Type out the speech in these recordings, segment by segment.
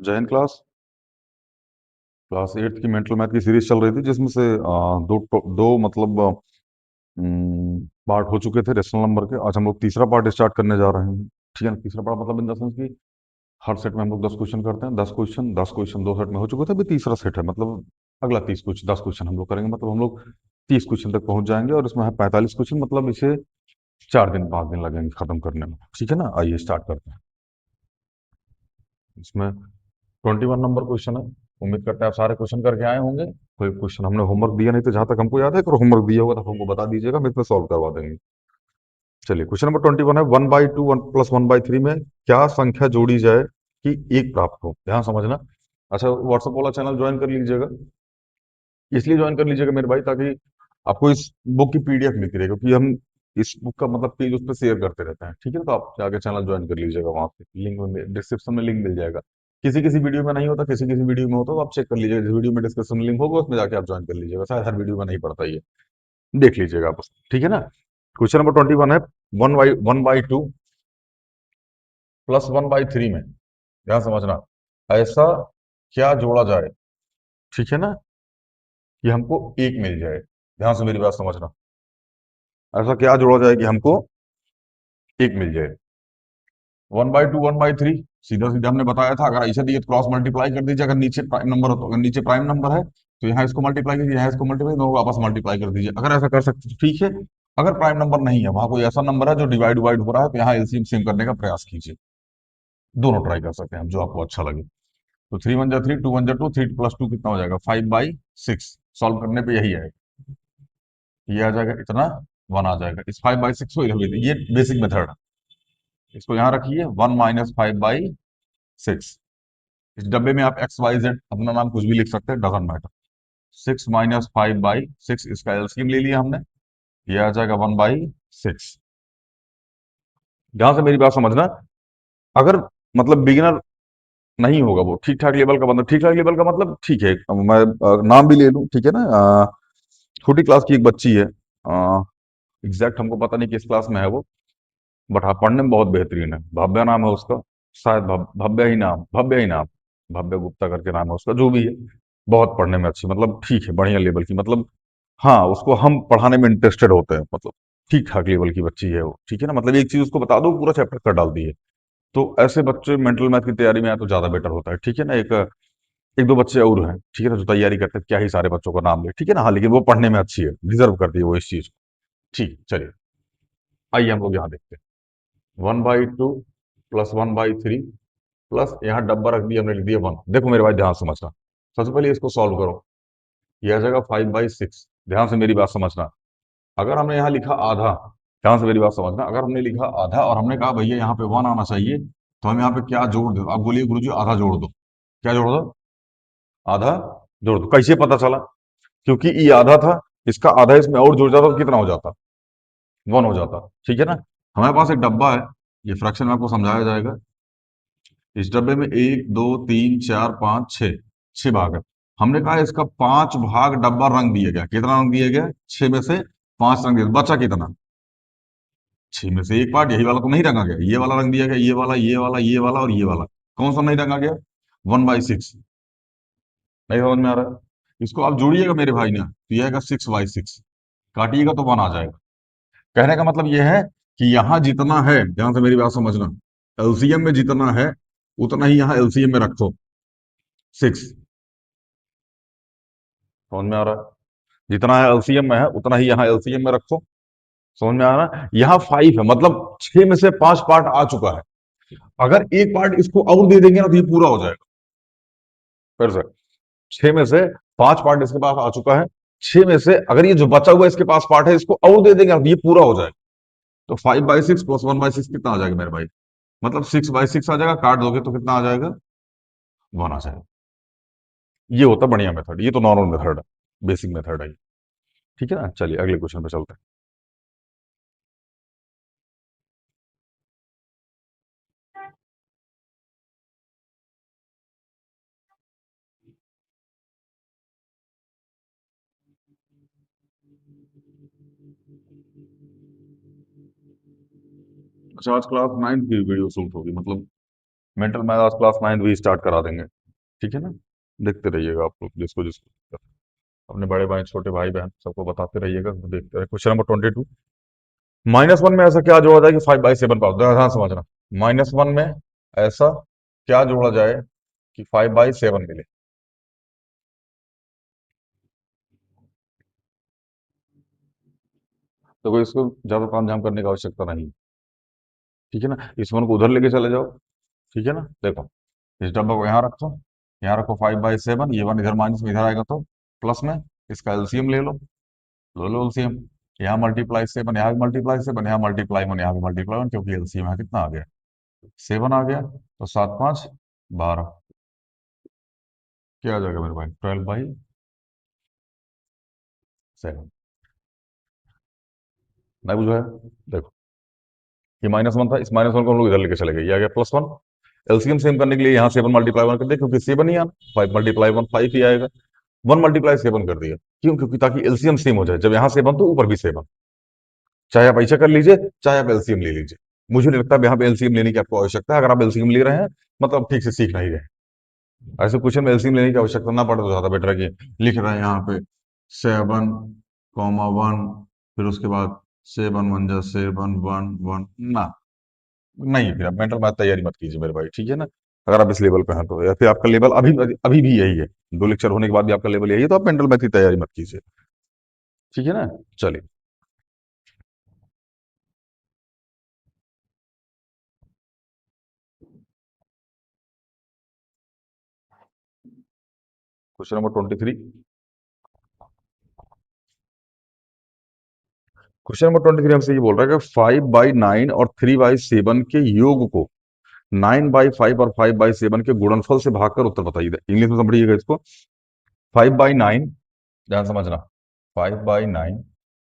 जय Hind class. Class 8 की mental math की सीरीज चल रही थी जिसमें से दो मतलब पार्ट हो चुके थे रेशनल नंबर के। आज हम लोग तीसरा पार्ट स्टार्ट करने जा रहे हैं। ठीक है ना। तीसरा पार्ट मतलब इन द सेंस कि हर सेट में हम लोग 10 क्वेश्चन करते हैं। 10 क्वेश्चन 2 सेट में हो चुके थे, अभी तीसरा सेट है। मतलब अगला 30 क्वेश्चन 10 क्वेश्चन हम लोग करेंगे। मतलब हम लोग 30 क्वेश्चन तक पहुंच जाएंगे और इसमें है 45 क्वेश्चन। मतलब इसे 4 दिन 5 दिन लगेंगे खत्म करने में। ठीक है ना। आइए स्टार्ट करते हैं। इसमें 21 नंबर क्वेश्चन है। उम्मीद करते हैं आप सारे क्वेश्चन करके आए होंगे। कोई क्वेश्चन हमने होमवर्क दिया नहीं, तो जहां तक हमको याद है, अगर होमवर्क दिया होगा तो हमको बता दीजिएगा, हम इसमें सॉल्व करवा देंगे। चलिए, क्वेश्चन नंबर 21 है, 1/2 1+1/3 में क्या संख्या जोड़ी जाए कि एक प्राप्त हो। ध्यान समझना। अच्छा, व्हाट्सएप वाला चैनल ज्वाइन कर लीजिएगा। इसलिए ज्वाइन कर लीजिएगा मेरे भाई, ताकि आपको इस बुक की पीडीएफ मिलती रहे, क्योंकि हम इस बुक का मतलब पेज उस पर शेयर करते रहते हैं। ठीक है, तो आप जाके चैनल ज्वाइन कर लीजिएगा। वहां पे लिंक में डिस्क्रिप्शन में लिंक मिल जाएगा। किसी किसी वीडियो में नहीं होता, किसी किसी वीडियो में होता, तो आप चेक कर लीजिएगा। जिस वीडियो में डिस्क्रिप्शन में लिंक होगा उसमें जाके आप ज्वाइन कर लीजिएगा। शायद हर वीडियो में नहीं पड़ता ये, देख लीजिएगा आप उसको। ठीक है ना। क्वेश्चन नंबर 21 है, 1/2 +1/3 में, ध्यान समझना, ऐसा क्या जोड़ा जाए, ठीक है ना, कि हमको एक मिल जाए। ध्यान से मेरी बात समझना। ऐसा क्या जोड़ा जाए कि हमको एक मिल जाए। 1/2 1/3, सीधा सीधा हमने बताया था। अगर ऐसे दिए तो क्रॉस मल्टीप्लाई कर दीजिए। अगर नीचे प्राइम नंबर हो तो, अगर नीचे प्राइम नंबर है तो यहाँ इसको मल्टीप्लाई कीजिए, यहाँ इसको मल्टीप्लाई, दोनों को आपस मल्टीप्लाई कर दीजिए। अगर ऐसा कर सकते तो ठीक है। अगर प्राइम नंबर नहीं है, वहां कोई ऐसा नंबर है जो डिवाइड डिवाइड हो रहा है, तो यहाँ एलसीएम सेम करने का प्रयास कीजिए। दोनों ट्राई कर सकते हैं, जो आपको अच्छा लगे। तो 3 × 1 = 3, 2 × 2, 3 + 2 कितना हो जाएगा, 5/6। सॉल्व करने पे यही आएगा। ये आ जाएगा इतना, 1 आ जाएगा। इस 5/6 को इधर, ये बेसिक मेथड है। इसको यहाँ रखिए, 1 - 5/6। इस डब्बे में आप XYZ अपना नाम कुछ भी लिख सकते हैं, डजंट मैटर। 6 - 5/6, इसका एलसीएम ले लिया हमने। ये आ जाएगा 1/6। ध्यान से मेरी बात समझना। अगर मतलब बिगिनर नहीं होगा, वो ठीक ठाक लेवल का, मतलब ठीक ठाक लेवल का मतलब ठीक है। अब मैं नाम भी ले लूं, ठीक है ना। छोटी क्लास की एक बच्ची है। एग्जैक्ट हमको पता नहीं किस क्लास में है वो, बट हाँ, पढ़ने में बहुत बेहतरीन है। भव्या नाम है उसका। शायद भव्या ही नाम, भव्य गुप्ता करके नाम है उसका, जो भी है। बहुत पढ़ने में अच्छी, मतलब ठीक है, बढ़िया लेवल की, मतलब हाँ, उसको हम पढ़ाने में इंटरेस्टेड होते हैं। मतलब ठीक ठाक लेवल की बच्ची है वो। ठीक है ना। मतलब एक चीज उसको बता दो, पूरा चैप्टर कर डाल दिए। तो ऐसे बच्चे मेंटल मैथ की तैयारी में आए तो ज्यादा बेटर होता है। ठीक है ना। एक एक दो बच्चे और हैं, ठीक है ना, जो तैयारी करते हैं। क्या ही सारे बच्चों का नाम ले, ठीक है ना। हाँ, लेकिन वो पढ़ने में अच्छी है, डिजर्व करती है वो इस चीज को। ठीक, चलिए, आइए हम लोग यहाँ देखते हैं। 1/2 +1/3 प्लस, यहाँ डब्बा रख दिया हमने, लिख दिया 1। देखो मेरे भाई, ध्यान समझना। सबसे पहले इसको सॉल्व करो। यह आ जाएगा 5/6। ध्यान से मेरी बात समझना। अगर हमने यहाँ लिखा आधा, ध्यान से मेरी बात समझना, अगर हमने लिखा आधा और हमने कहा भैया यहाँ पे 1 आना चाहिए, तो हम यहाँ पे क्या जोड़ दो। आप बोलिए गुरुजी आधा जोड़ दो। क्या जोड़ दो, आधा जोड़ दो। कैसे पता चला, क्योंकि ये आधा था, इसका आधा इसमें और जुड़ जाता तो कितना हो जाता, 1 हो जाता। ठीक है ना। हमारे पास एक डब्बा है, ये फ्रैक्शन में आपको समझाया जाएगा। इस डब्बे में 1 2 3 4 5 6, 6 भाग है। हमने कहा इसका 5 भाग डब्बा रंग दिया गया। कितना रंग दिया गया, 6 में से 5 रंग दिया, बचा कितना, 6 में से एक पार्ट यही वाला तो नहीं रंगा गया, ये वाला रंग दिया गया, ये वाला, ये वाला, ये वाला और ये वाला। कौन सा नहीं रंगा गया, 1/6। नहीं समझ में आ रहा है। इसको आप जोड़िएगा मेरे भाई ने, तो यह आएगा 6/6। काटिएगा तो 1 आ जाएगा। कहने का मतलब यह है कि यहां जितना है, ध्यान से मेरी बात समझना, एलसीएम में जितना है उतना ही यहां एलसीएम में रखो, 6। समझ में आ रहा है। जितना है एलसीएम में है उतना ही यहाँ एलसीएम में रखो। समझ में आ रहा है। यहाँ 5 है, मतलब 6 में से 5 पार्ट आ चुका है। अगर एक पार्ट इसको और दे देंगे ना, तो ये पूरा हो जाएगा। फिर से, 6 में से 5 पार्ट इसके पास आ चुका है। 6 में से अगर ये जो बचा हुआ इसके पास पार्ट है, इसको और दे देंगे, तो ये पूरा हो जाएगा। तो 5/6 + 1/6 कितना आ जाएगा मेरे भाई, मतलब 6/6 आ जाएगा। काट दोगे तो कितना आ जाएगा, 1 आ जाएगा। ये होता बढ़िया मेथड, ये तो नॉर्मल मेथड है, बेसिक मेथड है ये। ठीक है ना। चलिए अगले क्वेश्चन पे चलते हैं। अच्छा, आज क्लास 9 की वीडियो शूट होगी, मतलब मेंटल मैथ आज क्लास 9 भी स्टार्ट करा देंगे, ठीक है ना। देखते रहिएगा आप लोग, जिसको जिसको अपने बड़े भाई छोटे भाई बहन सबको बताते रहिएगा, तो देखते रहिए। क्वेश्चन नंबर 22, -1 में ऐसा क्या जोड़ा जाए कि 5/7 पाओ, ध्यान समझना। -1 में ऐसा क्या जोड़ा जाए कि 5/7 मिले। तो कोई इसको ज्यादा तामझाम करने की आवश्यकता नहीं, ठीक है ना। इस वन को उधर लेके चले जाओ, ठीक है ना। देखो, इस डब्बा को यहाँ रखो 5/7, ये वन इधर माइनस में इधर आएगा तो प्लस में, इसका एलसीएम ले लो, लो एलसीएम। यहाँ मल्टीप्लाई 7, यहाँ भी मल्टीप्लाई 7, यहाँ मल्टीप्लाई 1, यहाँ भी मल्टीप्लाई 1, क्योंकि एलसीएम यहाँ कितना आ गया, 7 आ गया। तो 7×5 = 12, क्या आ जाएगा मेरे भाई, 12/7। नहीं बुझा है? देखो, ये -1 था, इस -1 को हम लोग इधर लेके चले गए, ये आ गया +1। एलसीएम सेम करने के लिए यहाँ 7×1 कर दिया, क्योंकि 7 ही आना, 5×1 5 ही आएगा। 1×7 कर दिया, क्यों, क्योंकि ताकि एलसीएम सेम हो जाए, जब यहाँ 7 तो ऊपर भी 7, चाहे आप ऐसा कर लीजिए, चाहे आप एलसीएम ले लीजिए। मुझे नहीं लगता यहाँ पे एलसीएम लेने की आपको आवश्यकता है। अगर आप एलसीएम ले रहे हैं, मतलब ठीक से सीख नहीं रहे। ऐसे क्वेश्चन में एलसीएम लेने की आवश्यकता ना पड़े तो ज्यादा बेटर है कि लिख रहे हैं यहाँ पे 7, 1, फिर उसके बाद 7 × 1 = 7 1 1 ना, नहीं, फिर आप मेंटल मैथ तैयारी मत कीजिए मेरे भाई, ठीक है ना। अगर आप इस लेवल पे हैं तो, या फिर आपका लेवल अभी अभी भी यही है, 2 लेक्चर होने के बाद भी आपका लेवल यही है, तो आप मेंटल मैथ की तैयारी मत कीजिए, ठीक है ना। चलिए, क्वेश्चन नंबर 23। क्वेश्चन नंबर 23 हमसे ये बोल रहा है कि 5/9 और 3/7 के योग को 9/5 और 5/7 के गुणनफल से भागकर उत्तर बताइए। इंग्लिश में समझिएगा इसको। 5/9, ध्यान समझना, 5/9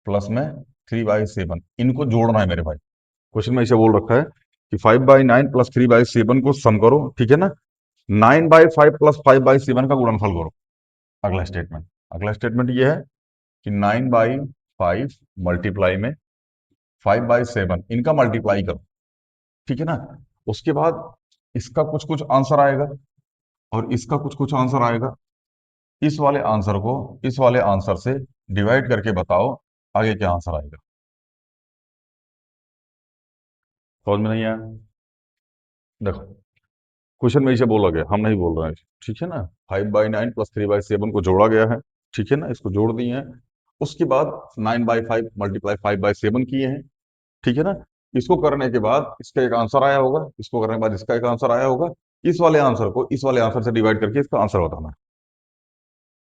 प्लस में 3/7, इनको जोड़ना है मेरे भाई। क्वेश्चन में ऐसे बोल रखा है कि 5/9 प्लस 3/7 को सम करो, ठीक है ना। 9/5 प्लस 5/7 का गुणनफल करो। अगला स्टेटमेंट ये है कि 9/5 मल्टीप्लाई में 5/7, इनका मल्टीप्लाई करो, ठीक है ना। उसके बाद इसका कुछ कुछ आंसर आएगा, और इसका कुछ कुछ आंसर आएगा। इस वाले आंसर को इस वाले आंसर से डिवाइड करके बताओ आगे क्या आंसर आएगा। समझ में नहीं आया? देखो, क्वेश्चन में इसे बोला गया, हम नहीं बोल रहे हैं, ठीक है ना। 5/9 प्लस 3/7 को जोड़ा गया है, ठीक है ना, इसको जोड़ दिए हैं। उसके बाद 9/5 मल्टीप्लाई 5/7 किए हैं, ठीक है ना। इसको करने के बाद इसका एक आंसर आया होगा, इसको करने के बाद इसका एक आंसर आया होगा। इस वाले आंसर को इस वाले आंसर से डिवाइड करके इसका आंसर बताना है।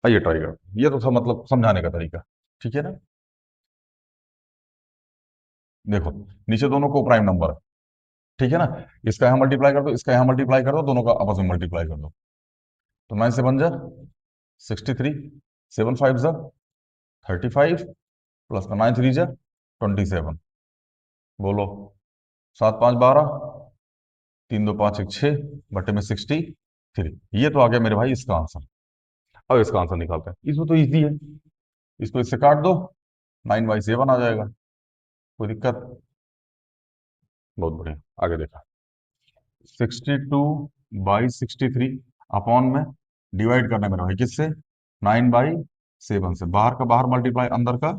आइए ट्राई कर, ये तो था मतलब समझाने का तरीका, ठीक है ना। देखो, नीचे दोनों को प्राइम नंबर है, ठीक है ना। इसका यहाँ मल्टीप्लाई कर दो, इसका यहाँ मल्टीप्लाई कर दो, दोनों का आपस में मल्टीप्लाई कर दो। तो 9 7 जा 63, 7 5 जा 35, प्लस का 9 3 जा 27। बोलो, 7 5 12, 3 2 5 1 6, बटे में 63। ये तो आ गया मेरे भाई इसका आंसर। अब इसका आंसर निकालते हैं, इसमें तो इजी है, इसको इससे काट दो, 9/7 आ जाएगा। कोई दिक्कत? बहुत बढ़िया, आगे देखा। 62/63 अपॉन में डिवाइड करना है मेरे भाई, किससे? 9/7 से। बाहर का बाहर मल्टीप्लाई, अंदर का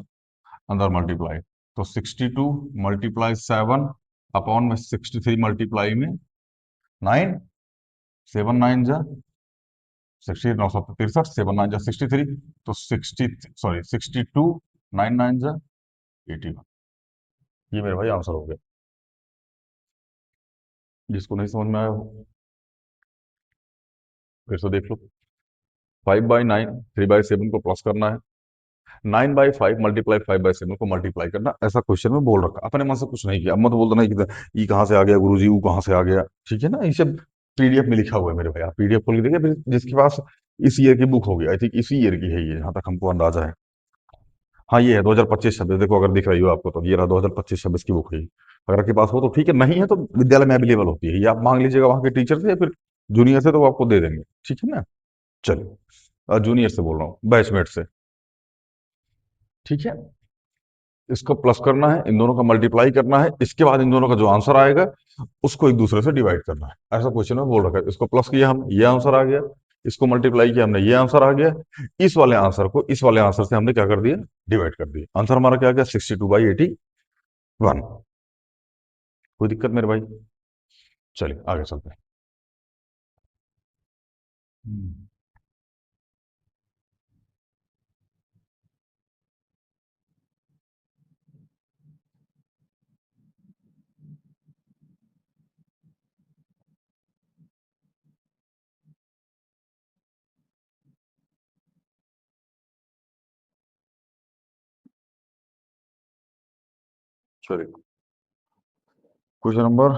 अंदर मल्टीप्लाई। तो 62 × 7 अपॉन में 63 मल्टीप्लाई में 9, 7 9 जा 63, 7 9 जा 63, तो 9 9 जा 81। ये मेरे भाई आंसर हो गया। जिसको नहीं समझ में आया हो फिर से देख लो। 5/9 3/7 को प्लस करना है, 9/5 मल्टीप्लाई 5/7 को मल्टीप्लाई करना, ऐसा क्वेश्चन में बोल रखा। अपने मन से कुछ नहीं किया, अब मत बोलना नहीं कि ई कहाँ से आ गया गुरुजी, वो कहाँ से आ गया, ठीक है ना। ये सब पीडीएफ में लिखा हुआ है मेरे भाई, आप पीडीएफ खोल के देखिए। फिर जिसके पास इस ईयर की बुक होगी, आई थिंक इसी ईयर की है ये, जहां तक हमको अंदाजा है। हाँ, ये है 2025-26, देखो अगर दिख रही हो आपको तो ये रहा 2025-26 की बुक है। अगर आपके पास हो तो ठीक है, नहीं है तो विद्यालय में अवेलेबल होती है, ये आप मांग लीजिएगा वहां के टीचर से या फिर जूनियर से, तो वो आपको दे देंगे, ठीक है ना। चलिए, जूनियर से बोल रहा हूँ, बैचमेट से, ठीक है। इसको प्लस करना है, इन दोनों का मल्टीप्लाई करना है, इसके बाद इन दोनों का जो आंसर आएगा उसको एक दूसरे से डिवाइड करना है। ऐसा क्वेश्चन में बोल रखा है। इसको प्लस किया हमने, ये आंसर आ गया। इसको मल्टीप्लाई किया हमने, ये आंसर आ गया। इस वाले आंसर को इस वाले आंसर से हमने क्या कर दिया, डिवाइड कर दिया। आंसर हमारा क्या गया, 62/81। कोई दिक्कत मेरे भाई? चलिए आगे चलते हैं। हम्म, चलिए क्वेश्चन नंबर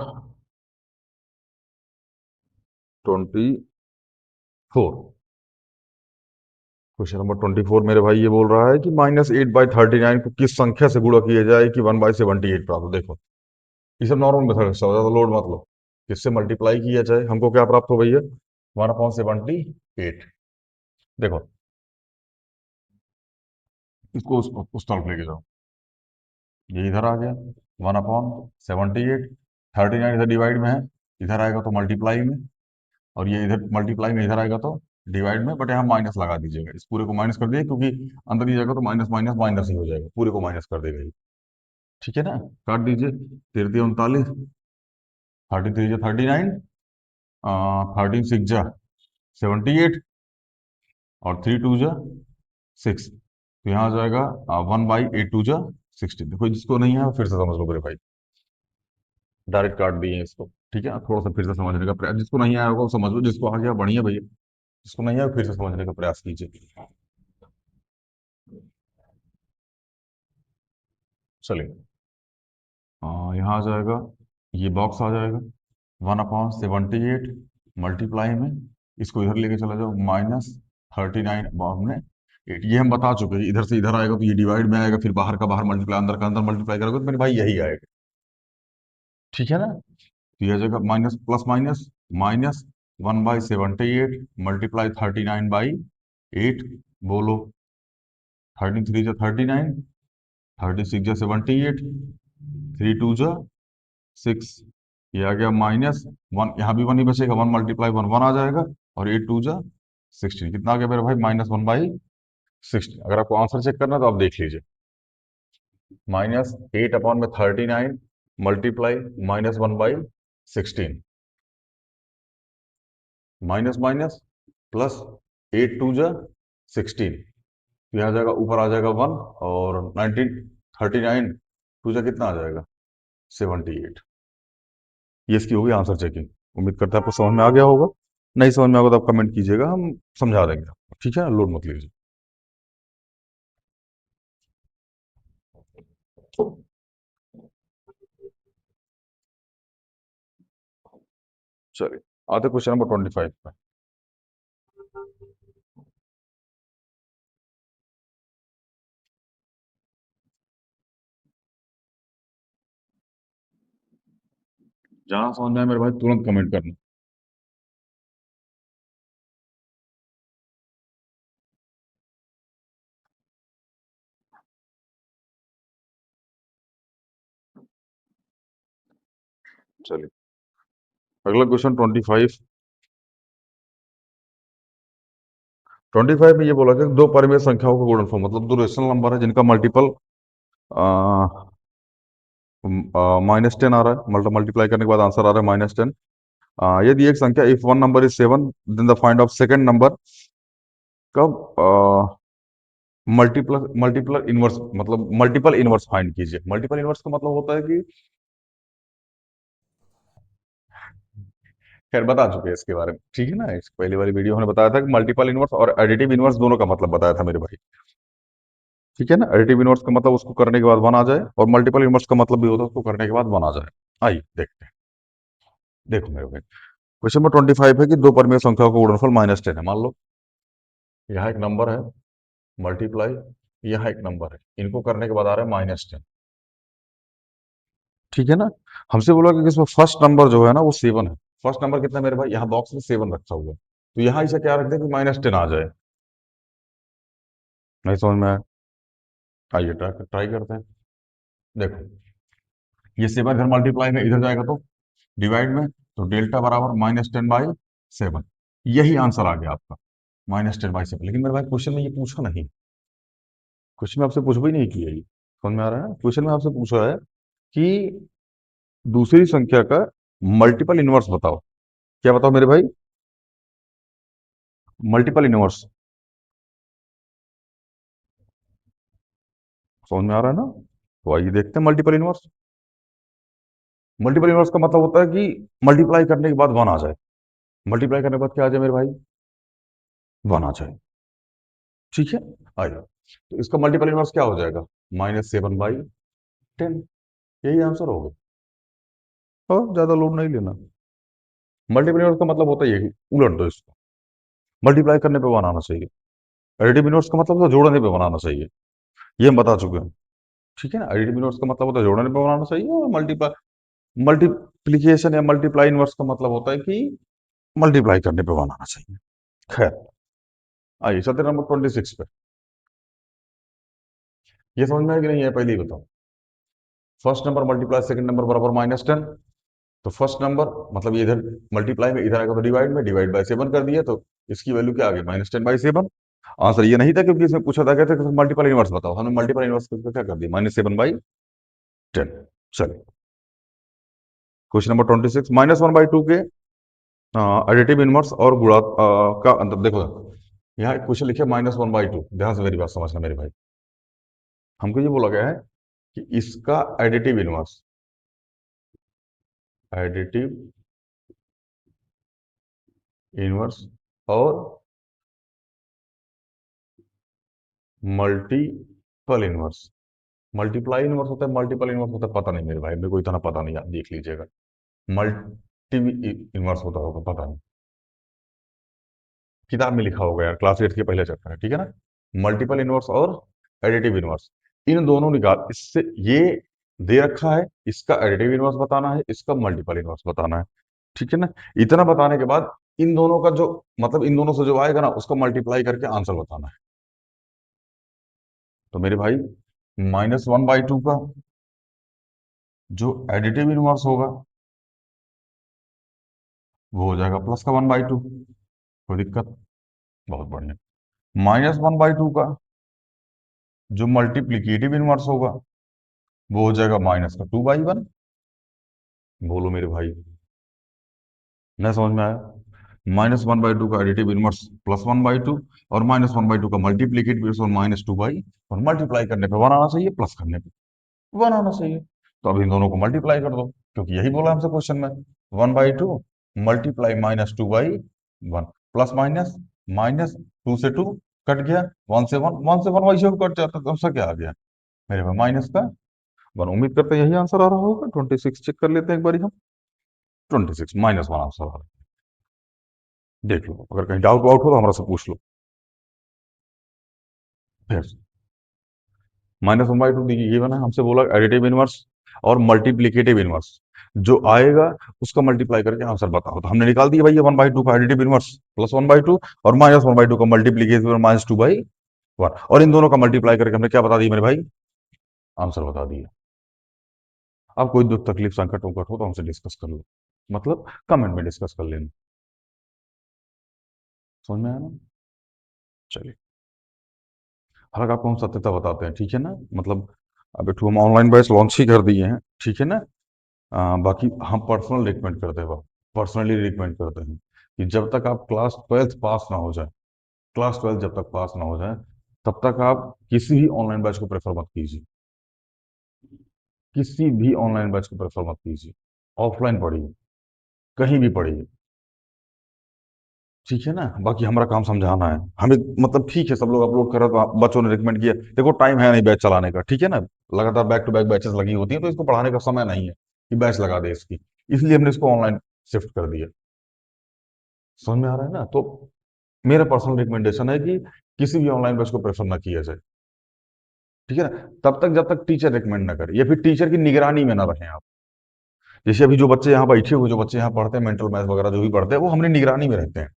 24। क्वेश्चन नंबर 24 मेरे भाई ये बोल रहा है कि -8/39 को किस संख्या से गुणा किया जाए कि 1/78 प्राप्त हो। देखो, ये सब नॉर्मल मेथड से हो जाता, लोड मत लो। किससे मल्टीप्लाई किया जाए, हमको क्या प्राप्त हो भैया, 1/78। देखो, इसको उस तरफ लेके जाओ, ये इधर आ गया 1/78। 39 इधर डिवाइड में है, इधर आएगा तो मल्टीप्लाई में, और ये इधर मल्टीप्लाई में इधर आएगा तो डिवाइड में, बट यहाँ माइनस लगा दीजिएगा। इस पूरे को माइनस कर दीजिए, क्योंकि अंदर ही जाएगा तो माइनस माइनस माइनस ही हो जाएगा, पूरे को माइनस कर देगा ये। ठीक है ना, काट दीजिए। 13 39, 13 3 39, 13 6 जा 78, और 3 2 जा 6। तो यहाँ आ जाएगा 1/8 2 जा 16। देखो, जिसको नहीं है वो फिर से समझ लो मेरे भाई, डायरेक्ट काट दिए इसको। ठीक है, थोड़ा सा फिर से समझने का प्रयास, जिसको नहीं आया होगा वो समझ लो, जिसको आ गया बढ़िया भैया, जिसको नहीं आया वो फिर से समझने का प्रयास कीजिए। चलिए, यहाँ आ जाएगा, ये बॉक्स आ जाएगा 1/78 मल्टीप्लाई में, इसको इधर लेके चला जाओ, -39 हमने 8, ये हम बता चुके हैं। इधर से इधर आएगा तो ये डिवाइड में आएगा, फिर बाहर का बाहर मल्टीप्लाई, अंदर का अंदर मल्टीप्लाई करोगे तो मेरे भाई यही आएगा। ठीक है ना, तो ये आ जाएगा माइनस प्लस माइनस, -1/78 मल्टीप्लाई 39/8। बोलो, 13 3 जा 39, 36 जा 78, 3 2 जा 6। ये आ गया -1, यहाँ भी वन ही बचेगा, 1 × 1 आ जाएगा, और 8 2 जा 16। कितना आ गया मेरे भाई, -1/16। अगर आपको आंसर चेक करना है तो आप देख लीजिए, -8/39 मल्टीप्लाई -1/16, माइनस माइनस प्लस, 8 2 जा 16। तो यहाँ आ जाएगा, ऊपर आ जाएगा 1, और 19 39 2 जा कितना आ जाएगा, 78। ये इसकी होगी आंसर चेकिंग। उम्मीद करता है आपको समझ में आ गया होगा। नहीं समझ में आएगा तो आप कमेंट कीजिएगा, हम समझा देंगे आपको। ठीक है, लोड मत लीजिए। चलिए, आते क्वेश्चन नंबर 25 पे। जहां समझ में आए मेरे भाई तुरंत कमेंट करना। चलिए, अगला क्वेश्चन 25 में ये बोला कि दो परिमेय संख्याओं का गुणनफल, मतलब दो रेशनल नंबर है जिनका मल्टीपल -10 आ रहा है, मल्टीप्लाई करने के बाद आंसर आ रहा है -10। यदि एक संख्या, if one number is 7, then the find of second number कब मल्टीपल मल्टीपल इनवर्स, मतलब मल्टीपल इनवर्स फाइंड कीजिए। मल्टीपल इनवर्स का मतलब होता है कि, खैर बता चुके हैं इसके बारे में। ठीक है ना, इस पहली वाली वीडियो में बताया था कि मल्टीपल इनवर्स और एडिटिव इनवर्स दोनों का मतलब बताया था मेरे भाई। ठीक है ना, एडिटिव इनवर्स का मतलब उसको करने के बाद वन आ जाए, और मल्टीपल इनवर्स का मतलब भी होता है उसको करने के बाद वन आ जाए। आइए देखते हैं। देखो मेरे भाई, क्वेश्चन नंबर 25 है कि दो परिमेय संख्याओं का गुणनफल -10 है। मान लो यहाँ एक नंबर है, मल्टीप्लाई, यहाँ एक नंबर है, इनको करने के बाद आ रहा है -10। ठीक है ना, हमसे बोला कि इसमें फर्स्ट नंबर जो है ना वो 7 है। फर्स्ट नंबर कितना है मेरे भाई, यहाँ बॉक्स में 7 रखा हुआ है, तो यहाँ इसे क्या रख दें कि -10 आ जाए। नहीं समझ में आया? आइए ट्राई ट्राई करते हैं। देखो, ये 7 इधर मल्टीप्लाई में इधर जाएगा तो डिवाइड में, तो डेल्टा बराबर -10/7। यही आंसर आ गया आपका, -10/7। लेकिन मेरे भाई क्वेश्चन में ये पूछा नहीं, क्वेश्चन में आपसे पूछ भी नहीं किया ये, समझ में आ रहा है? क्वेश्चन में आपसे पूछा है कि दूसरी संख्या का मल्टीपल इनवर्स बताओ। क्या बताओ मेरे भाई? Multiple inverse. समझ में आ रहा है ना? तो आइए देखते हैं मल्टीपल इनवर्स। मल्टीपल इनवर्स का मतलब होता है कि मल्टीप्लाई करने के बाद वन आ जाए। मल्टीप्लाई करने के बाद क्या आ जाए मेरे भाई? वन आ जाए। ठीक है, आइए। तो इसका मल्टीपल इनवर्स क्या हो जाएगा? -7/10। यही आंसर होगा। और ज्यादा लोड नहीं लेना। मल्टीपल इनवर्स का मतलब होता है ये, उलट दो इसको, मल्टीप्लाई करने पे वन आना चाहिए। एडिटिव इनवर्स का मतलब होता है जोड़ने पे वन आना चाहिए। ये हम बता चुके हैं। ठीक है ना? एडिटिव इनवर्स का मतलब होता है जोड़ने पे वन आना चाहिए, और मल्टीप्लीकेशन या मल्टीप्लाई इनवर्स का मतलब होता है कि मल्टीप्लाई करने पे वन आना चाहिए। खैर, आइए चलते नंबर 26 पे। ये समझ में आया कि नहीं है? पहले ही बताओ। First number multiply second number बराबर -10। तो फर्स्ट नंबर मतलब ये इधर मल्टीप्लाई में, इधर आएगा तो डिवाइड में, डिवाइड बाय 7 कर दिया, तो इसकी वैल्यू क्या आ गई? -10/7। आंसर ये नहीं था, क्योंकि इसमें पूछा था, कहते मल्टीपल इनवर्स बताओ, हमने मल्टीपल इनवर्स करके क्या कर दिया? -7/10। चलिए, क्वेश्चन नंबर 26, -1/2 के एडिटिव इनवर्स और गुणा का अंतर देखो। यहाँ एक क्वेश्चन लिखे -1/2, ध्यान से मेरी बात समझना मेरे भाई। हमको ये बोला गया है कि इसका एडिटिव इनवर्स, एडिटिव इनवर्स और मल्टीपल इनवर्स। मल्टीप्लाई इनवर्स होता है, मल्टीपल इनवर्स होता है, पता नहीं मेरे भाई, मेरे को इतना पता नहीं, आप देख लीजिएगा। मल्टी इनवर्स होता होगा, पता नहीं, किताब में लिखा होगा यार, क्लास 8 के पहले चैप्टर है, ठीक है ना? मल्टीपल इनवर्स और एडिटिव इनवर्स, इन दोनों निकाल, इससे ये दे रखा है, इसका एडिटिव इनवर्स बताना है, इसका मल्टीपल इनवर्स बताना है। ठीक है ना? इतना बताने के बाद इन दोनों का जो, मतलब इन दोनों से जो आएगा ना, उसका मल्टीप्लाई करके आंसर बताना है। तो मेरे भाई, -1/2 का जो एडिटिव इनवर्स होगा, वो हो जाएगा प्लस का 1/2। कोई दिक्कत? बहुत बढ़िया। -1/2 का जो मल्टीप्लीकेटिव इनवर्स होगा, वो हो जाएगा -2/1। बोलो मेरे भाई, न समझ में आया? -1/2 का एडिटिव इनवर्स +1/2, और -1/2 का मल्टीप्लीकेटिव इनवर्स और -2/, और मल्टीप्लाई करने पे वन आना चाहिए, प्लस करने पे वन आना चाहिए। तो अब इन दोनों को मल्टीप्लाई कर दो, क्योंकि यही बोला हमसे क्वेश्चन में। 1/2 मल्टीप्लाई -2/1, प्लस माइनस, -2 से 2 कट गया, 1 से 1, 1 से 1 वैसे भी कट जाता, तो उसका क्या आ गया मेरे भाई? -1। उम्मीद करते हैं यही आंसर आ रहा होगा। 26 चेक कर लेते हैं एक बार हम। 26 -1 आंसर आ रहा है। देख लो, अगर कहीं डाउट वाउट हो तो हमारा से पूछ लो फिर। -1/2 देखिए ये बना, हमसे बोला एडिटिव इनवर्स और मल्टीप्लीकेटिव इनवर्स, जो आएगा उसका मल्टीप्लाई करके आंसर बताओ। तो हमने निकाल दिया भाई, ये 1/2 का एडिटिव इनवर्स +1/2, और -1/2 का मल्टीप्लीकेटिव -2/1, और इन दोनों का मल्टीप्लाई करके हमने क्या बता दिया मेरे भाई? आंसर बता दिया। अब कोई दुख तकलीफ संकट उकट हो तो हमसे डिस्कस कर लो, मतलब कमेंट में डिस्कस कर लेना। समझ में आया ना? चलिए, हालांकि आपको हम सत्यता बताते हैं, ठीक है ना? मतलब अब एक हम ऑनलाइन बैच लॉन्च ही कर दिए हैं, ठीक है ना? बाकी हम पर्सनल रिकमेंड करते हैं, पर्सनली रिकमेंड करते हैं कि जब तक आप क्लास 12 पास ना हो जाए, क्लास 12 जब तक पास ना हो जाए, तब तक आप किसी भी ऑनलाइन बैच को प्रेफर मत कीजिए। किसी भी ऑनलाइन बैच को प्रेफर मत कीजिए। ऑफलाइन पढ़िए, कहीं भी पढ़िए। ठीक है ना? बाकी हमारा काम समझाना है हमें, मतलब ठीक है, सब लोग अपलोड कर रहे तो बच्चों ने रिकमेंड किया, देखो टाइम है नहीं बैच चलाने का, ठीक है ना? लगातार बैक टू बैक बैचेस लगी होती हैं, तो इसको पढ़ाने का समय नहीं है कि बैच लगा दे इसकी, इसलिए हमने इसको ऑनलाइन शिफ्ट कर दिया। समझ में आ रहा है ना? तो मेरा पर्सनल रिकमेंडेशन है कि किसी भी ऑनलाइन बैच को प्रेफर ना किया जाए। ठीक है ना? तब तक जब तक टीचर रिकमेंड ना करे, या फिर टीचर की निगरानी में ना रहे आप। जैसे अभी जो बच्चे यहाँ बैठे हुए, जो बच्चे यहाँ पढ़ते हैं, मेंटल मैथ वगैरह जो भी पढ़ते हैं, वो हमने निगरानी में रहते हैं।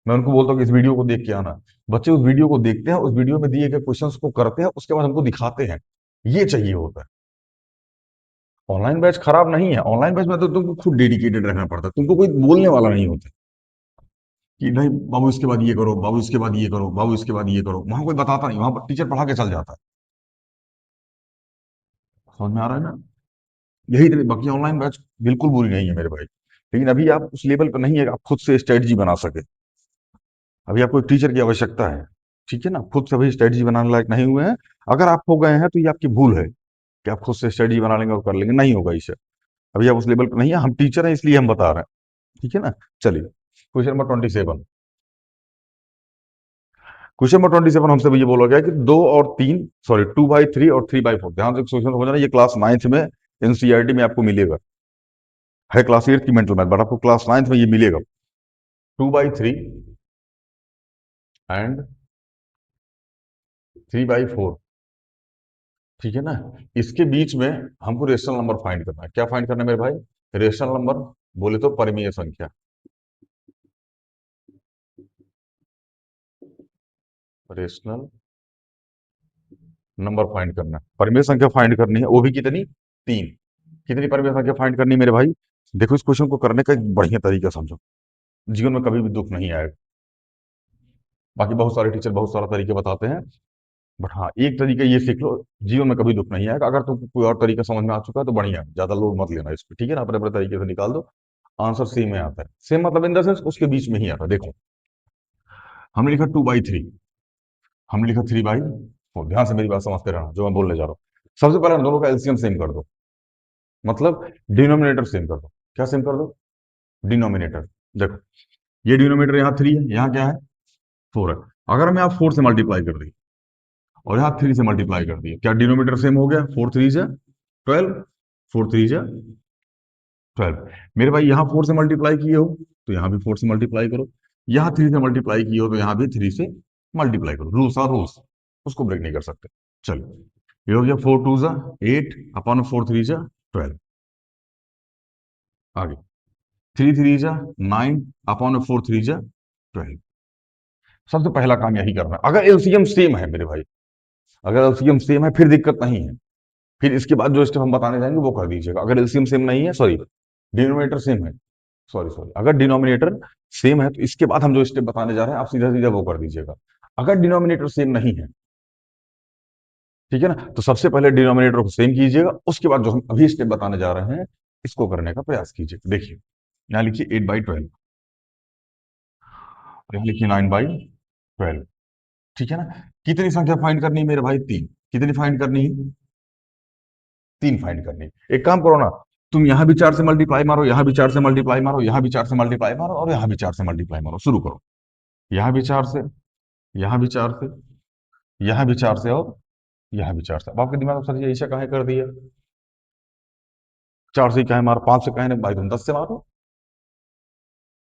मैं उनको बोलता हूँ कि इस वीडियो को देख के आना। बच्चे उस वीडियो को देखते हैं, उस वीडियो में दिए गए क्वेश्चंस को करते हैं, उसके बाद हमको दिखाते हैं। ये चाहिए होता है। ऑनलाइन बैच खराब नहीं है, ऑनलाइन बैच में तो तुमको खुद डेडिकेटेड रहना पड़ता है, तुमको कोई बोलने वाला नहीं होता कि नहीं बाबू इसके बाद ये करो, बाबू इसके बाद ये करो, बाबू इसके बाद ये करो, वहां कोई बताता नहीं, वहां पर टीचर पढ़ा के चल जाता है। समझ में आ रहा है ना? यही तरीके, बाकी ऑनलाइन बैच बिल्कुल बुरी नहीं है मेरे भाई, लेकिन अभी आप उस लेवल पर नहीं है कि आप खुद से स्ट्रेटजी बना सके। अभी आपको एक टीचर की आवश्यकता है, ठीक है ना? खुद से अभी स्ट्रेटजी बनाने लायक नहीं हुए हैं। अगर आप हो गए हैं तो ये आपकी भूल है कि आप खुद से स्ट्रेटजी बना लेंगे और कर लेंगे, नहीं होगा इससे। अभी आप उस लेवल पर नहीं है, हम टीचर हैं इसलिए हम बता रहे हैं, ठीक है ना? चलिए, क्वेश्चन नंबर 27। क्वेश्चन नंबर 27 हमसे ये बोला गया कि 2 और 3, सॉरी 2/3 और 3/4। ध्यान से क्वेश्चन समझना, ये क्लास 9th में एनसीईआरटी में आपको मिलेगा, है क्लास 8 की मेंटल मैथ, बट आपको क्लास 9th में ये मिलेगा। 2/3 एंड 3/4, ठीक है ना? इसके बीच में हमको रेशनल नंबर फाइंड करना है। क्या फाइंड करना है मेरे भाई? रेशनल नंबर, बोले तो परिमेय संख्या। रेशनल नंबर फाइंड करना है, परिमेय संख्या फाइंड करनी है, वो भी कितनी? 3। कितनी परिमेय संख्या फाइंड करनी है मेरे भाई? देखो, इस क्वेश्चन को करने का एक बढ़िया तरीका समझो, जीवन में कभी भी दुख नहीं आएगा। बाकी बहुत सारे टीचर बहुत सारा तरीके बताते हैं, बट हाँ, एक तरीका ये सीख लो, जीवन में कभी दुख नहीं आएगा। अगर तुमको कोई और तरीका समझ में आ चुका है तो बढ़िया है, ज्यादा लोड मत लेना इस पे, ठीक है ना? अपने अपने तरीके से निकाल दो, आंसर सेम में आता है। सेम मतलब इन द सेंस उसके बीच में ही आता है। देखो, हमने लिखा 2/3, हमने लिखा 3/4। ध्यान से मेरी बात समझते रहना जो मैं बोलने जा रहा हूँ। सबसे पहले हम दोनों का एलसीएम सेम कर दो, मतलब डिनोमिनेटर सेम कर दो। क्या सेम कर दो? डिनोमिनेटर। देखो, ये डिनोमिनेटर यहाँ 3 है, यहाँ क्या है? 4 है। अगर मैं आप 4 से मल्टीप्लाई कर दी और यहाँ 3 से मल्टीप्लाई कर दिया, क्या डिनोमिनेटर सेम हो गया? 4 3 जा 12, 4 3 जा 12। मेरे भाई यहाँ 4 से मल्टीप्लाई किए हो तो यहाँ भी 4 से मल्टीप्लाई करो, यहाँ 3 से मल्टीप्लाई किए हो तो यहाँ भी 3 से मल्टीप्लाई करो। रूल्स आर रूल्स, उसको ब्रेक नहीं कर सकते। चलो, ये हो गया 4 2 जा 8 अपॉन 4 3 जा 12। आगे 3 3 जा 9 अपॉन 4 3 जा 12। सबसे पहला काम यही करना है, अगर एलसीएम सेम है मेरे भाई, अगर एलसीएम सेम है फिर दिक्कत नहीं है, फिर इसके बाद जो स्टेप हम बताने जाएंगे वो कर दीजिएगा। अगर एलसीएम सेम नहीं है, सॉरी, डिनोमिनेटर सेम है, सॉरी सॉरी, अगर डिनोमिनेटर सेम है तो इसके बाद हम जो स्टेप बताने जा रहे हैं आप सीधा सीधा वो कर दीजिएगा। अगर डिनोमिनेटर सेम नहीं है, ठीक है ना, तो सबसे पहले डिनोमिनेटर को सेम कीजिएगा, उसके बाद जो हम अभी स्टेप बताने जा रहे हैं इसको करने का प्रयास कीजिए। देखिए, यहाँ लिखिए 8/12, यहाँ लिखिए 9/12, ठीक है ना? कितनी संख्या फाइंड करनी है मेरे भाई? 3। कितनी फाइंड करनी है? 3 फाइंड करनी है। एक काम करो ना, तुम यहाँ भी 4 से मल्टीप्लाई मारो, यहाँ भी 4 से मल्टीप्लाई मारो, यहाँ भी 4 से मल्टीप्लाई मारो, और यहाँ भी 4 से मल्टीप्लाई मारो। शुरू करो, यहाँ भी 4 से, यहाँ भी 4 से, यहाँ भी 4 से, और यहाँ भी 4 से। अब आपके दिमाग में सर ये ऐसा काहे कर दिया? 4 से काहे मारो, 5 से काहे नहीं भाई? तुम 10 से मारो,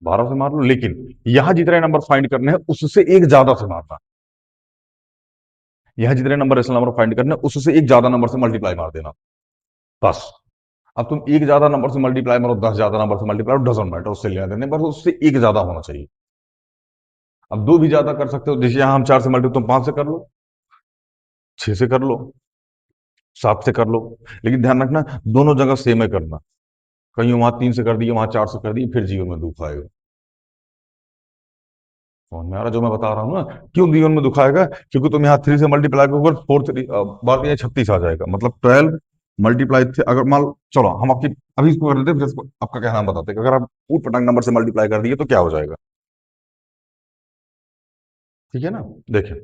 12 से मार लो, लेकिन यहाँ जितने नंबर फाइंड करने हैं उससे एक ज्यादा से मारना। यहाँ जितने नंबर रेशनल नंबर फाइंड करने हैं उससे एक ज्यादा नंबर से मल्टीप्लाई मार देना, बस। अब तुम एक ज्यादा नंबर से मल्टीप्लाई मारो, 10 ज्यादा नंबर से मल्टीप्लाई, डजंट मैटर, उससे लेना देने, बस उससे एक ज्यादा होना चाहिए। अब दो भी ज्यादा कर सकते हो, जैसे यहाँ हम 4 से मल्टीप्लाई, तुम 5 से कर लो, 6 से कर लो, 7 से कर लो, लेकिन ध्यान रखना दोनों जगह सेम है करना। कहीं वहां 3 से कर दिए, वहां 4 से कर दिए, फिर जीवन में दुख आएगा। समझ में आ रहा जो मैं बता रहा हूँ ना? क्यों जीवन में दुख आएगा? क्योंकि तुम यहाँ 3 से मल्टीप्लाई करोगे, 4 3 बार ये 36 आ जाएगा, मतलब 12 मल्टीप्लाई थे, अगर मान लो, चलो हम आपकी अभी इसको कर देते हैं, फिर इसको आपका क्या नाम बताते हैं कि अगर आप ऊट पटांग नंबर से मल्टीप्लाई कर दिए तो क्या हो जाएगा, ठीक है ना? देखिए,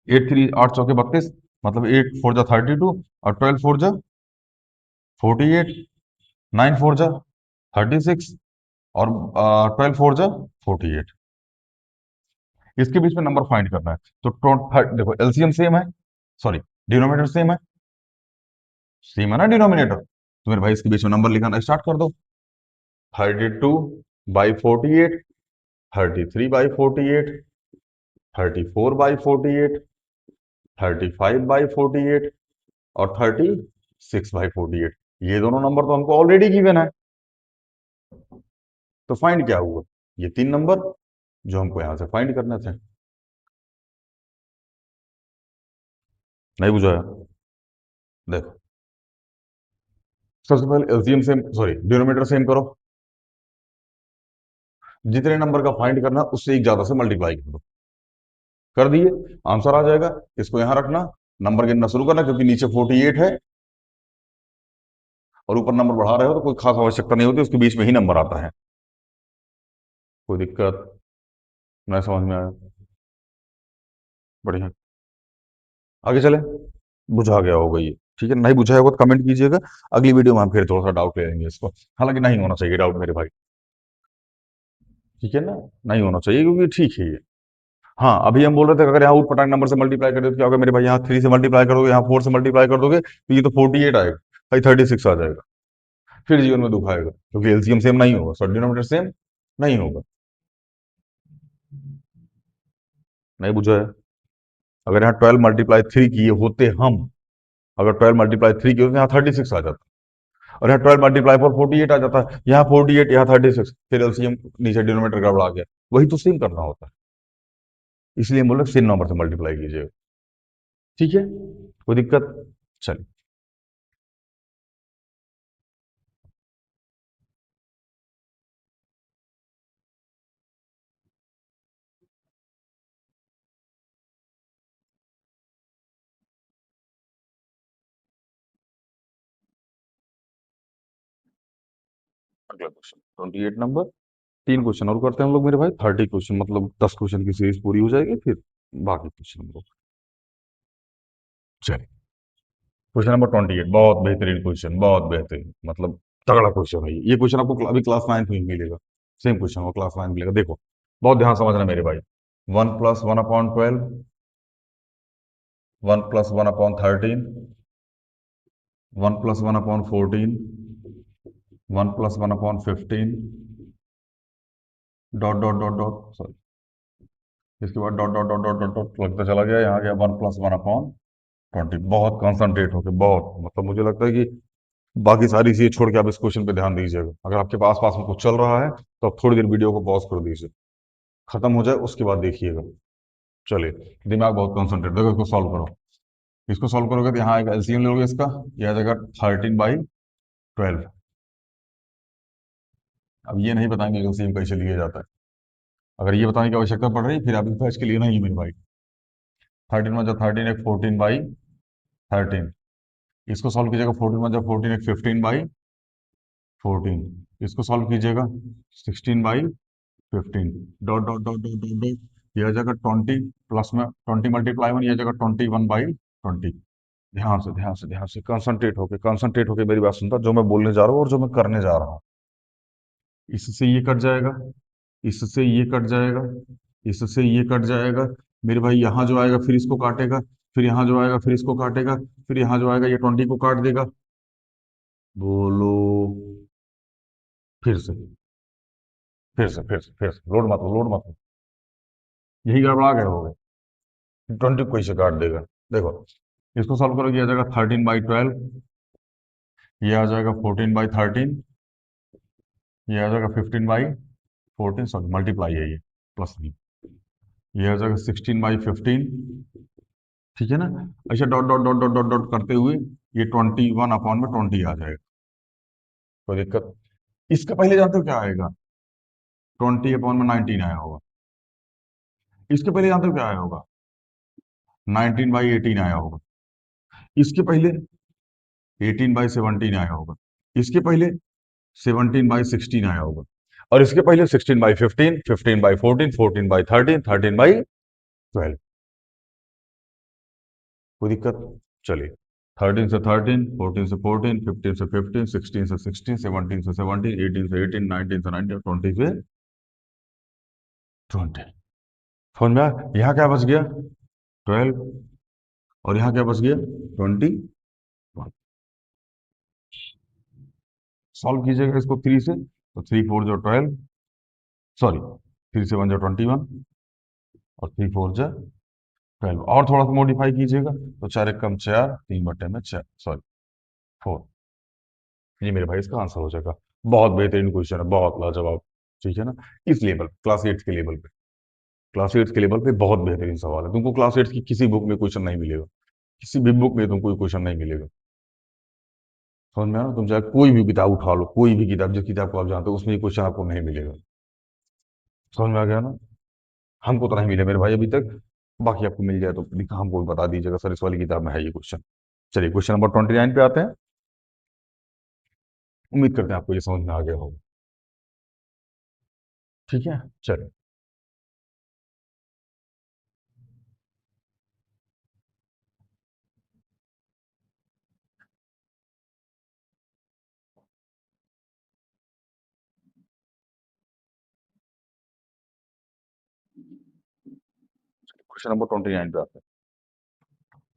8 3 8 चौके 32, मतलब 8 4 जा 32, और 12 4 जा 48, 9 4 जा 36, और 12 4 जा 48। इसके बीच में नंबर फाइंड करना है। तो देखो, एलसीएम सेम है, सॉरी, डिनोमिनेटर सेम है ना डिनोमिनेटर, तो मेरे भाई इसके बीच में नंबर लिखाना स्टार्ट कर दो। 32/48, 33/48, 34/48, 35/48, और 36/48। ये दोनों नंबर तो हमको ऑलरेडी गिवन है, तो फाइंड क्या हुआ? ये 3 नंबर जो हमको यहां से फाइंड करने थे। नहीं बुझाया? देखो, सबसे पहले LCM same, sorry denominator same करो, जितने नंबर का फाइंड करना उससे एक ज्यादा से मल्टीप्लाई कर दो, कर दिए, आंसर आ जाएगा। इसको यहां रखना, नंबर गिनना शुरू करना, क्योंकि नीचे 48 है और ऊपर नंबर बढ़ा रहे हो तो कोई खास आवश्यकता नहीं होती, उसके बीच में ही नंबर आता है। कोई दिक्कत? मैं समझ में आया? बढ़िया। आगे चले। बुझा गया होगा ये, ठीक है, नहीं बुझा होगा तो कमेंट कीजिएगा, अगली वीडियो में हम फिर थोड़ा सा डाउट ले लेंगे इसको। हालांकि नहीं होना चाहिए डाउट मेरे भाई, ठीक है ना, नहीं होना चाहिए क्योंकि ठीक है ये। हाँ, अभी हम बोल रहे थे कि अगर यहाँ ऊट पटांग नंबर से मल्टीप्लाई कर दो तो क्या होगा मेरे भाई, यहाँ 3 से मल्टीप्लाई कर दोगे, यहाँ 4 से मल्टीप्लाई कर दोगे तो ये तो 48 आएगा भाई, 36 आ जाएगा। फिर जीवन में दुख आएगा क्योंकि एलसीएम सेम नहीं होगा, सॉरी डिनोमिनेटर सेम नहीं होगा। नहीं बुझा है? अगर यहाँ 12 मल्टीप्लाई 3 किए होते हम, अगर 12 मल्टीप्लाई 3 किए होते यहाँ 36 आ जाता, और यहाँ 12 मल्टीप्लाई 4 48 आ जाता है, यहाँ 48 यहाँ 36, फिर एलसीएम नीचे डिनोमिनेटर गड़बड़ा गया। वही तो सेम करना होता है, इसलिए हम बोल रहे सेम नंबर से मल्टीप्लाई कीजिएगा, ठीक है, कोई दिक्कत? चलिए। अगला क्वेश्चन 28 नंबर, 3 क्वेश्चन और करते हैं हम लोग मेरे भाई, 30 क्वेश्चन, मतलब 10 क्वेश्चन की सीरीज पूरी हो जाएगी, फिर बाकी क्वेश्चन हम लोग। चलिए, क्वेश्चन नंबर 28, बहुत बेहतरीन क्वेश्चन, बहुत बेहतरीन, मतलब तगड़ा क्वेश्चन है ये क्वेश्चन आपको अभी क्लास 9 में ही मिलेगा, सेम क्वेश्चन वो क्लास 9 में मिलेगा। देखो, बहुत ध्यान समझना मेरे भाई। 1 + 1/12, 1 + 1/13, 1 + 1/14, 1 + 1/15, dot dot dot dot, sorry, इसके बाद dot dot dot dot dot dot लगता चला गया, यहाँ गया 1 + 1/20। बहुत कॉन्सेंट्रेट होकर, बहुत मतलब मुझे लगता है कि बाकी सारी चीजें छोड़ के आप इस क्वेश्चन पे ध्यान दीजिएगा। अगर आपके पास पास में कुछ चल रहा है तो आप थोड़ी देर वीडियो को पॉज कर दीजिए, खत्म हो जाए उसके बाद देखिएगा। चलिए, दिमाग बहुत कॉन्सेंट्रेट, देखो इसको सॉल्व करो। इसको सॉल्व करोगे तो यहाँ आएगा एलसीएम लोगे इसका, यह आ जाएगा 13/12। अब ये नहीं बताएंगे एलसीएम कैसे लिया जाता है, अगर ये बताने की आवश्यकता पड़ रही फिर आप इस बैच के लिए नहीं है मेरे भाई। 13 × 13 एक 14/13, इसको सॉल्व कीजिएगा। 14 × 14 एक 15/14, इसको सॉल्व कीजिएगा 16/15, dot dot dot dot dot dot, ये आ जाएगा 20, प्लस में 20 × 1, ये आ जाएगा 21/20। ध्यान से कंसंट्रेट होके मेरी बात सुनता, जो मैं बोलने जा रहा हूँ और जो मैं करने जा रहा हूँ। इससे ये कट जाएगा, इससे ये कट जाएगा, इससे ये कट जाएगा, मेरे भाई यहाँ जो आएगा फिर इसको काटेगा, फिर यहाँ जो आएगा फिर इसको काटेगा, फिर यहाँ जो आएगा ये 20 को काट देगा। बोलो, फिर से, फिर से लोड मत लो, लोड मत लो, यही गड़बड़ा गए हो गए, 20 को इसे काट देगा। देखो, इसको सॉल्व करोगे, ये आ जाएगा 13/12, ये आ जाएगा 14/13, ये आ जाएगा 15/14, सॉरी मल्टीप्लाई है ये, प्लस नहीं, ये आ जाएगा 16/15, ठीक है ना। अच्छा, dot dot dot dot dot dot करते हुए ये 21/20 आ जाएगा, कोई दिक्कत? इसका पहले जानते हो क्या आएगा? 20/19 आया होगा। इसके पहले जानते हो क्या आया होगा? 19/18 आया होगा। इसके पहले 18/17 आया होगा। इसके पहले 17/16 आया होगा, और इसके पहले 16/15, 15/14, 14/13, 13/12। कोई दिक्कत? चलिए, 13 से 13, 14 से 14, 15 से 15, 16 से 16, 17 से 17, 18 से 18, 19 से 19, 20 से 20। समझ में आया? यहाँ क्या बच गया? 12, और यहाँ क्या बच गया? 21। सॉल्व कीजिएगा इसको 3 से, तो 3 4 जो 12, सॉरी 3 7 जो 21, और 3 4 जो 12, और थोड़ा सा मॉडिफाई कीजिएगा तो 4 × 1 = 4, 3/4, सॉरी 4। ये मेरे भाई इसका आंसर हो जाएगा। बहुत बेहतरीन क्वेश्चन है, बहुत लाजवाब, ठीक है ना। इस लेवल, क्लास 8 के लेवल पे, क्लास 8 के लेवल पे बहुत बेहतरीन सवाल है, तुमको क्लास 8 की किसी बुक में क्वेश्चन नहीं मिलेगा, किसी भी बुक में तुमको क्वेश्चन नहीं मिलेगा। समझ में आ रहा? तुम चाहे कोई भी किताब उठा लो, कोई भी किताब, जिस किताब को आप जानते हो, उसमें ये क्वेश्चन आपको नहीं मिलेगा। समझ में आ गया ना? हमको तो नहीं मिले मेरे भाई अभी तक। बाकी आपको मिल जाए तो हमको बता दीजिएगा, सर इस वाली किताब में है ये क्वेश्चन। चलिए क्वेश्चन नंबर 29 पे आते हैं। उम्मीद करते हैं आपको ये समझ में आ गया होगा। ठीक है, चलिए। क्वेश्चन नंबर 29 पे आते हैं।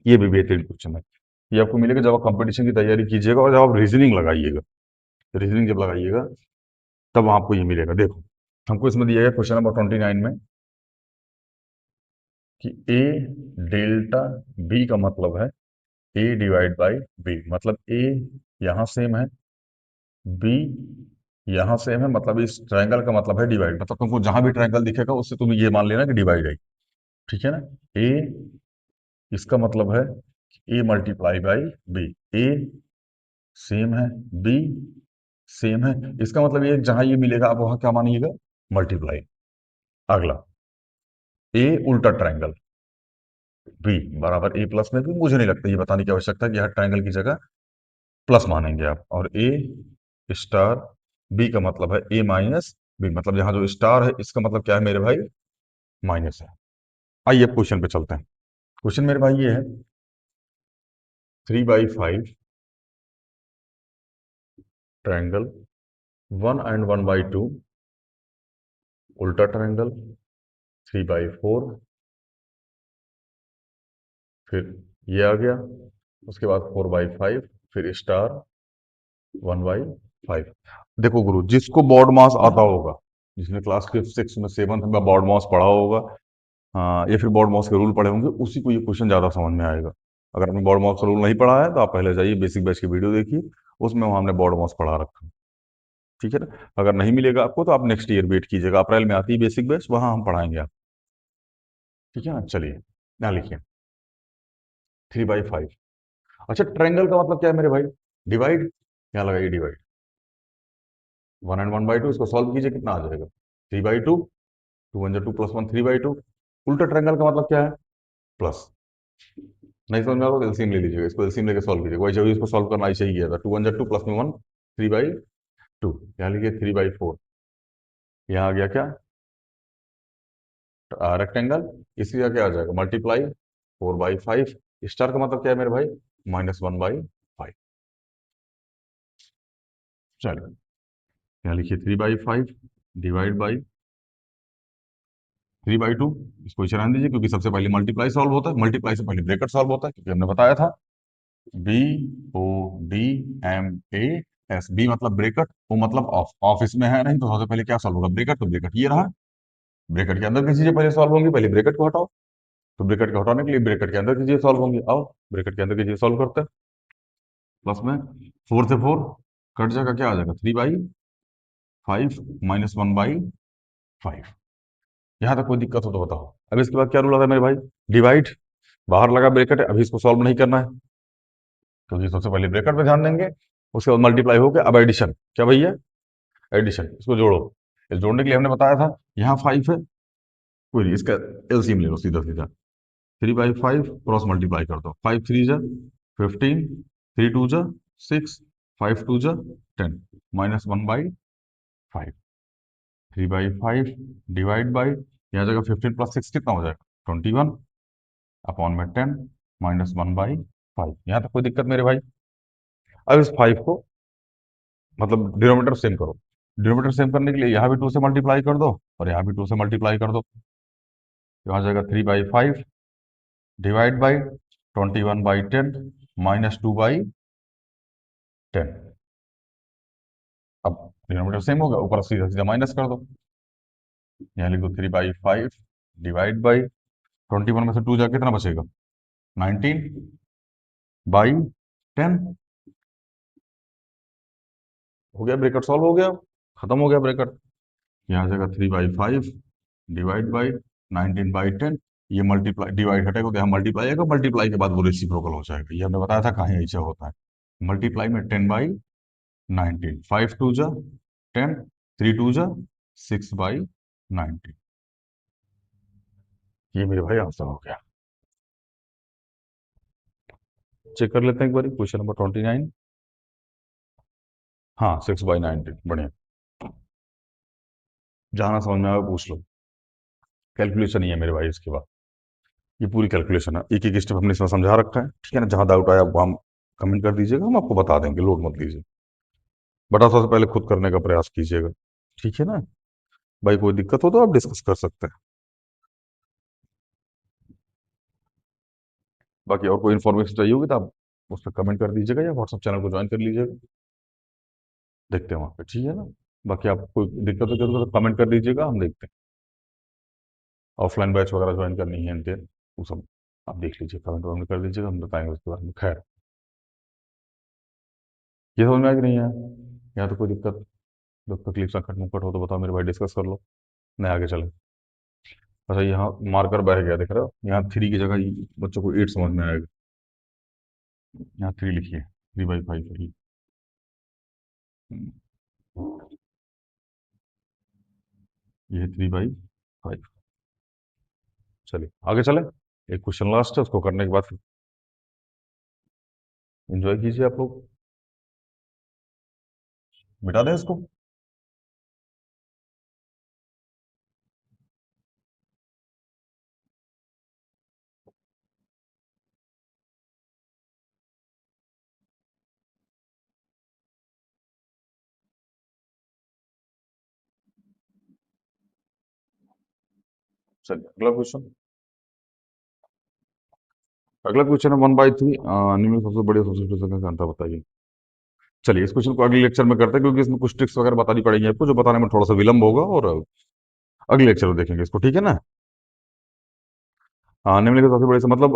ये भी बेहतरीन क्वेश्चन है। ये आपको मिलेगा जब आप कंपटीशन की तैयारी कीजिएगा और जब आप रीजनिंग लगाइएगा। रीजनिंग जब लगाइएगा तब आपको ये मिलेगा। देखो, हमको इसमें दिया है क्वेश्चन नंबर 29 में कि ए डेल्टा बी का मतलब है ए डिवाइड बाई बी। मतलब ए यहाँ सेम है, बी यहाँ सेम है, मतलब इस ट्रायंगल का मतलब है डिवाइड। मतलब तुमको जहां भी ट्रायंगल दिखेगा उससे तुम ये मान लेना कि डिवाइड है। ठीक है ना? ए, इसका मतलब है a multiply by b. A same है, बी सेम है, इसका मतलब ये जहां ये मिलेगा आप वहां क्या मानिएगा? मल्टीप्लाई। अगला, ए उल्टा ट्रायंगल, बी बराबर ए प्लस में भी। मुझे नहीं लगता ये बताने की आवश्यकता है कि हर ट्रायंगल की जगह प्लस मानेंगे आप। और ए स्टार बी का मतलब है ए माइनस बी। मतलब यहाँ जो स्टार है इसका मतलब क्या है मेरे भाई? माइनस है। आइए अब क्वेश्चन पे चलते हैं। क्वेश्चन मेरे भाई ये है, 3/5 ट्रायंगल 1 and 1/2 उल्टा ट्रायंगल 3/4। फिर ये आ गया, उसके बाद 4/5, फिर स्टार 1/5। देखो गुरु, जिसको बॉड मास आता होगा, जिसने क्लास 5 6 में 7th में बॉड मास पढ़ा होगा, हाँ, या फिर बॉड मास के रूल पढ़े होंगे, उसी को ये क्वेश्चन ज्यादा समझ में आएगा। अगर आपने बॉड मास का रूल नहीं पढ़ा है तो आप पहले जाइए बेसिक बैच की वीडियो देखिए, उसमें वहां हमने बॉड मास पढ़ा रखा है। ठीक है ना? अगर नहीं मिलेगा आपको तो आप नेक्स्ट ईयर वेट कीजिएगा, अप्रैल में आती है बेसिक बैच, वहां हम पढ़ाएंगे आप। ठीक है ना? चलिए, ना लिखिए 3/5। अच्छा, ट्रायंगल का मतलब क्या है मेरे भाई? डिवाइड। यहाँ लगाइए डिवाइड। 1 and 1/2, इसको सॉल्व कीजिए, कितना आ जाएगा? 3/2। 2 1 2 +1 3/2। उल्टा ट्रायंगल का मतलब क्या है? प्लस। नहीं समझ में आओगे, एलसीएम ले लीजिएगा, इसको एलसीएम लेके सॉल्व कीजिएगा। वैसे भी इसको सॉल्व करना ऐसे ही किया था। 2 1 2 प्लस में 1, 3/2। यहाँ लिखिए 3/4। यहाँ आ गया क्या? रेक्टेंगल। इसी का क्या आ जाएगा? मल्टीप्लाई 4/5। स्टार का मतलब क्या है मेरे भाई? -1/5। चलो, यहाँ लिखिए 3/5 डिवाइड बाई 3/2। इसको इसे रहने दीजिए, क्योंकि सबसे पहले मल्टीप्लाई सॉल्व होता है, मल्टीप्लाई से पहले ब्रैकेट सॉल्व होता है, क्योंकि हमने बताया था BODMAS। बी मतलब ब्रेकट, ओ मतलब ऑफ। ऑफ इसमें है नहीं, तो सबसे पहले क्या सॉल्व होगा? ब्रेकट। तो ब्रेकट ये रहा। ब्रेकट के अंदर की चीजें पहले सॉल्व होंगी, पहले ब्रेकट को हटाओ। तो ब्रेकट को हटाने के लिए ब्रेकट के अंदर की चीजें सॉल्व होंगी। आओ ब्रेकट के अंदर की चीजें सॉल्व करते हैं। प्लस में 4 से 4 कट जाएगा, क्या आ जाएगा? 3/5 -1/5। यहाँ तक कोई दिक्कत हो तो बताओ। अब इसके बाद क्या रूल आता है मेरे भाई? डिवाइड। बाहर लगा ब्रेकेट है, अभी इसको सॉल्व नहीं करना है, क्योंकि सबसे पहले ब्रेकेट पे ध्यान देंगे। उसके बाद मल्टीप्लाई हो गया, अब एडिशन। क्या भैया? एडिशन। इसको जोड़ो। इस जोड़ने के लिए हमने बताया था, यहाँ 5 है, कोई नहीं, इसका एलसीएम ले लो सीधा सीधा। 3/5 क्रॉस मल्टीप्लाई कर दो। 5 3 जा 15, 3 2 जा 6, 5 2 जा 10, -1/5। 3/5 डिवाइड बाई, यहाँ जगह 15 + 6 कितना हो जाएगा? 21 अपॉन में 10 -1/5। यहाँ तक कोई दिक्कत मेरे भाई? अब इस 5 को मतलब डिनोमिनेटर सेम करो। डिनोमिनेटर सेम करने के लिए यहाँ भी 2 से मल्टीप्लाई कर दो और यहाँ भी 2 से मल्टीप्लाई कर दो। यहाँ जाएगा 3/5 डिवाइड बाई 21/10 -2/10। अब डिनोमिनेटर सेम होगा, ऊपर सीधा सीधा माइनस कर दो। यहाँ लिख दो 3/5 डिवाइड बाई 21 में से 2 जा कितना बचेगा? 19/10। हो गया ब्रेकेट सॉल्व हो गया, खत्म हो गया ब्रेकेट। यहाँ जाएगा 3/5 डिवाइड बाई 19/10। ये मल्टीप्लाई डिवाइड हटेगा तो यहाँ मल्टीप्लाई आएगा, मल्टीप्लाई के बाद वो रेसिप्रोकल हो जाएगा। ये हमने बताया था कहीं ऐसा होता है। मल्टीप्लाई में 10/19, 5 2 जा 10, 3 2 जा 6/19। ये मेरे भाई आंसर हो गया। चेक कर लेते हैं एक बार क्वेश्चन नंबर 29। हाँ, 6/19, बढ़िया। जहां ना समझ में आए पूछ लो। कैलकुलेशन ही है मेरे भाई इसके बाद। ये पूरी कैलकुलेशन है, एक एक स्टेप हमने इसमें समझा रखा है, ठीक है ना। जहां डाउट आया वो हम कमेंट कर दीजिएगा, हम आपको बता देंगे, लोड मत लीजिए। बटा सबसे पहले खुद करने का प्रयास कीजिएगा, ठीक है ना। भाई कोई दिक्कत हो तो आप डिस्कस कर सकते हैं। बाकी और कोई इन्फॉर्मेशन चाहिए होगी तो आप उस पर कमेंट कर दीजिएगा या व्हाट्सएप चैनल को ज्वाइन कर लीजिएगा। देखते हैं वहाँ पे, ठीक है ना। बाकी आप कोई दिक्कत हो तो कमेंट कर दीजिएगा, हम देखते हैं। ऑफलाइन बैच वगैरह ज्वाइन करनी है इनके, वो सब आप देख लीजिए, कमेंट वमेंट कर दीजिएगा, हम बताएंगे उसके बारे में। खैर, ये समझ में आ कि नहीं है, यहाँ तो कोई दिक्कत, जब तकलीफ संकट मुकट हो तो बताओ मेरे भाई, डिस्कस कर लो, नहीं आगे चले। अच्छा, यहाँ मार्कर बह गया, दिख रहा है, यहाँ 3 की जगह बच्चों को 8 समझ में आएगा। यहाँ 3 लिखिए, 3/5 लिखिए। ये है 3/5। चलिए आगे चले। एक क्वेश्चन लास्ट है, उसको करने के बाद फिर एंजॉय कीजिए आप लोग। मिटा दें इसको। चलिए अगला क्वेश्चन। अगला क्वेश्चन है 1/3, निम्न में सबसे बड़ी और सबसे छोटी संख्या का अंतर बताइए। चलिए इस क्वेश्चन को अगले लेक्चर में करते हैं, क्योंकि इसमें कुछ ट्रिक्स वगैरह बतानी पड़ेंगी आपको, जो बताने में थोड़ा सा विलंब होगा, और अगले लेक्चर में देखेंगे इसको, ठीक है ना। हाँ, निम्नलिखित सबसे बड़े से मतलब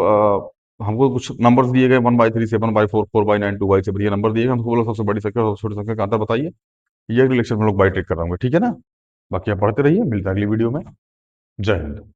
हमको कुछ नंबर्स दिए गए, 1/3, 7/4, 4/9, 2/7, ये नंबर दिए गए, हमको बोला सबसे बड़ी संख्या और सबसे छोटी संख्या का अंतर बताइए। ये अगले लेक्चर में हम लोग बाई टेक कराएंगे, ठीक है ना। बाकी आप पढ़ते रहिए, मिलते हैं अगली वीडियो में। जय हिंद।